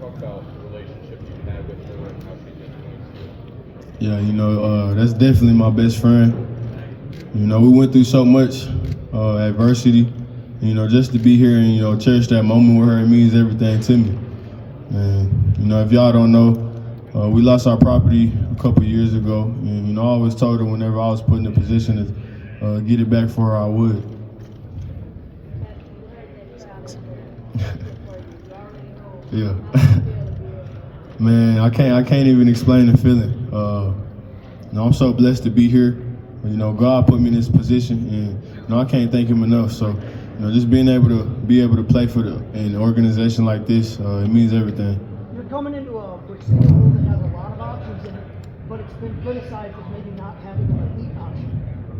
talk about the relationship you had with her and how she's influenced you. Yeah, that's definitely my best friend. We went through so much adversity. Just to be here and cherish that moment with her, it means everything to me. And if y'all don't know, we lost our property a couple years ago. And I always told her whenever I was put in a position to get it back for her, I would. Yeah. Man, I can't even explain the feeling. I'm so blessed to be here. God put me in this position, and I can't thank Him enough. So, just being able to play for an organization like this, it means everything. You're coming into a receiver role that has a lot of options in it, but it's been criticized as maybe not having an elite option.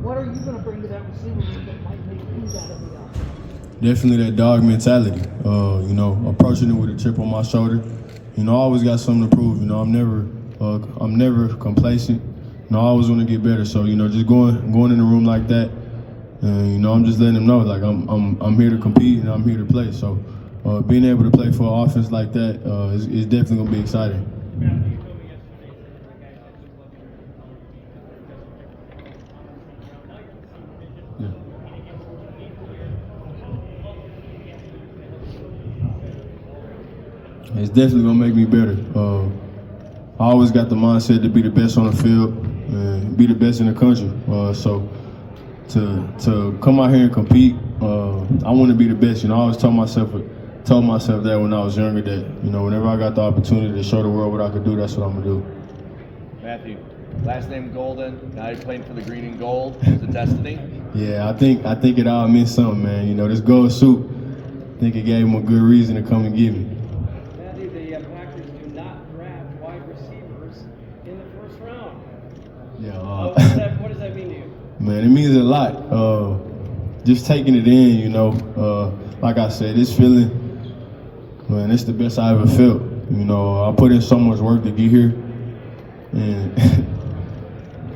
What are you going to bring to that receiver room that might make you that elite option? Definitely that dog mentality. Approaching it with a chip on my shoulder. I always got something to prove. I'm never complacent. I always want to get better. So just going in a room like that, and I'm just letting them know like I'm here to compete and I'm here to play. So being able to play for an offense like that is definitely gonna be exciting. Yeah. It's definitely gonna make me better. I always got the mindset to be the best on the field and be the best in the country. So to come out here and compete, I want to be the best. I always told myself that when I was younger that whenever I got the opportunity to show the world what I could do, that's what I'm gonna do. Matthew, last name Golden. Now you're playing for the green and gold. Is it destiny? Yeah, I think it all meant something, man. This gold suit, I think it gave him a good reason to come and get me. Matthew, the Packers do not draft wide receivers in the first round. Yeah. What does that mean to you? Man, it means a lot. Just taking it in, like I said, this feeling, man, it's the best I ever felt. I put in so much work to get here, and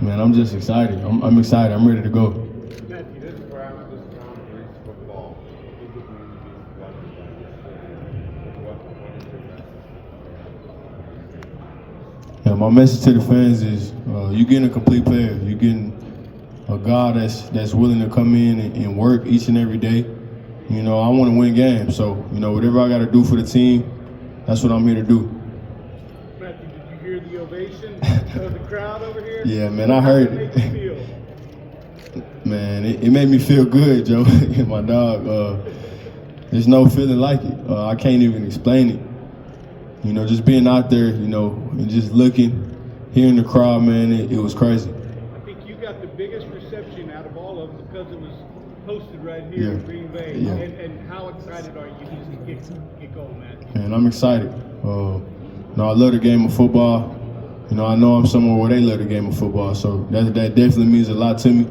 man, I'm just excited. I'm excited. I'm ready to go. Matthew, this is where I was just trying to reach football. What does it mean to be one of the My message to the fans is you're getting a complete player. You're getting a guy that's willing to come in and work each and every day. I want to win games. So, whatever I got to do for the team, that's what I'm here to do. Matthew, did you hear the ovation of the crowd over here? Yeah, man, I heard it. How did it make you feel? Man, it made me feel good, Joe. My dog, there's no feeling like it. I can't even explain it. Just being out there, and just looking, hearing the crowd, man, it was crazy. I think you got the biggest reception out of all of them because it was hosted right here in Green Bay. Yeah. And how excited are you to get going, Matt? And I'm excited. I love the game of football. I know I'm somewhere where they love the game of football, so that definitely means a lot to me.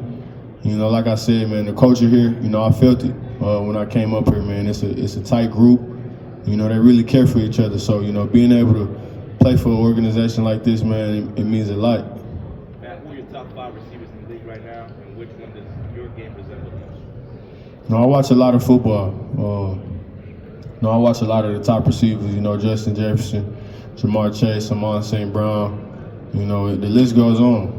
Like I said, man, the culture here, I felt it when I came up here, man. It's a tight group. They really care for each other. So, being able to play for an organization like this, man, it means a lot. Matt, who are your top 5 receivers in the league right now, and which one does your game resemble most? I watch a lot of football. I watch a lot of the top receivers, Justin Jefferson, Jamar Chase, Amon St. Brown. The list goes on.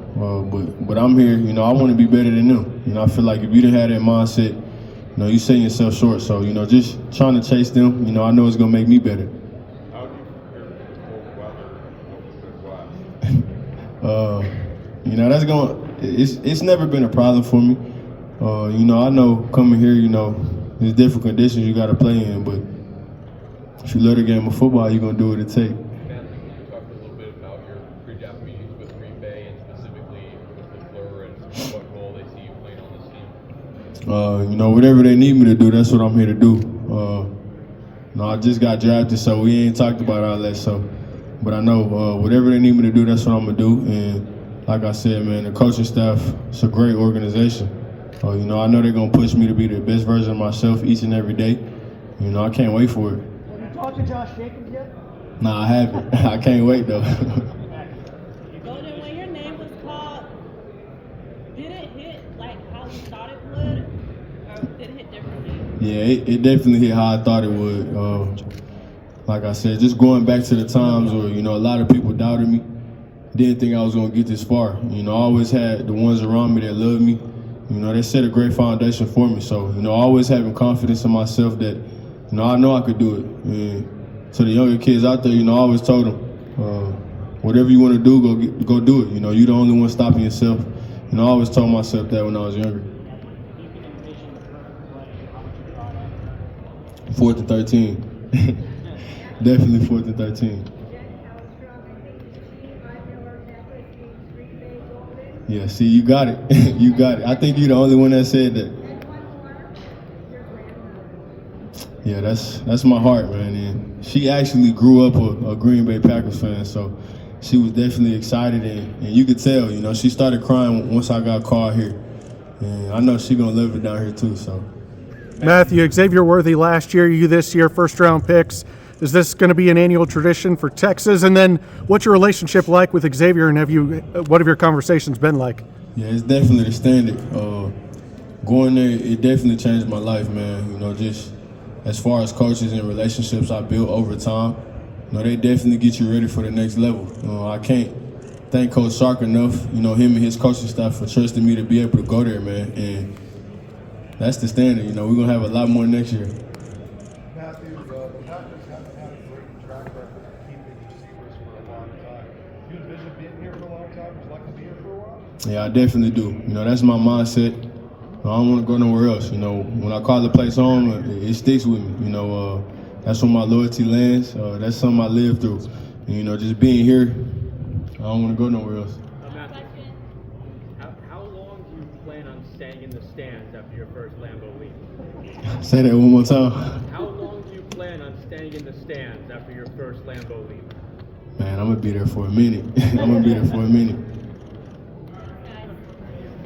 But I'm here, I want to be better than them. I feel like if you didn't have that mindset, you setting yourself short. So, just trying to chase them, I know it's going to make me better. How do you prepare for cold weather? That's it's never been a problem for me. I know coming here, there's different conditions you got to play in, but if you love the game of football, you're going to do what it takes. Matthew, can you talk a little bit about your pre-draft meetings with Green Bay and specifically with LaFleur and what role they see you playing on this team? Whatever they need me to do, that's what I'm here to do. I just got drafted, so we ain't talked about all that. So, but I know whatever they need me to do, that's what I'm gonna do. And like I said, man, the coaching staff, it's a great organization. I know they're gonna push me to be the best version of myself each and every day. I can't wait for it. Have you talked to Josh Jacobs yet? Nah, I haven't. I can't wait though. Golden, when your name was called, did it hit like how you thought it would, or did it hit differently? Yeah, it definitely hit how I thought it would. like I said, just going back to the times where, you know, a lot of people doubted me, didn't think I was going to get this far. You know, I always had the ones around me that loved me. You know, they set a great foundation for me. So, you know, always having confidence in myself that, you know I could do it. And to the younger kids out there, you know, I always told them, whatever you want to do, go do it. You know, you're the only one stopping yourself. You know, I always told myself that when I was younger. 4th and 13. Definitely 4th and 13. Yeah, see, you got it. You got it. I think you're the only one that said that. Yeah, that's my heart, man. And she actually grew up a Green Bay Packers fan, so she was definitely excited, and you could tell, you know, she started crying once I got called here. And I know she's going to love it down here too, so. Matthew, Xavier Worthy last year, you this year, first-round picks. Is this going to be an annual tradition for Texas? And then what's your relationship like with Xavier, and what have your conversations been like? Yeah, it's definitely the standard. Going there, it definitely changed my life, man. You know, just as far as coaches and relationships I built over time, you know, they definitely get you ready for the next level. I can't thank Coach Sark enough, you know, him and his coaching staff for trusting me to be able to go there, man. And that's the standard. You know, we're going to have a lot more next year. Matthew, the Packers haven't had a great track record of keeping receivers for a long time. Do you envision being here for a long time? Would you like to be here for a while? Yeah, I definitely do. You know, that's my mindset. I don't want to go nowhere else. You know, when I call the place home, it sticks with me. You know, that's where my loyalty lands. That's something I live through. And, you know, just being here, I don't want to go nowhere else. How long do you plan on staying in the stands after your first Lambeau Leap? Say that one more time. How long do you plan on staying in the stands after your first Lambeau Leap? Man, I'm going to be there for a minute. I'm going to be there for a minute.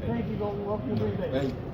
Thank you, Golden. Welcome to Green Bay. Thank you.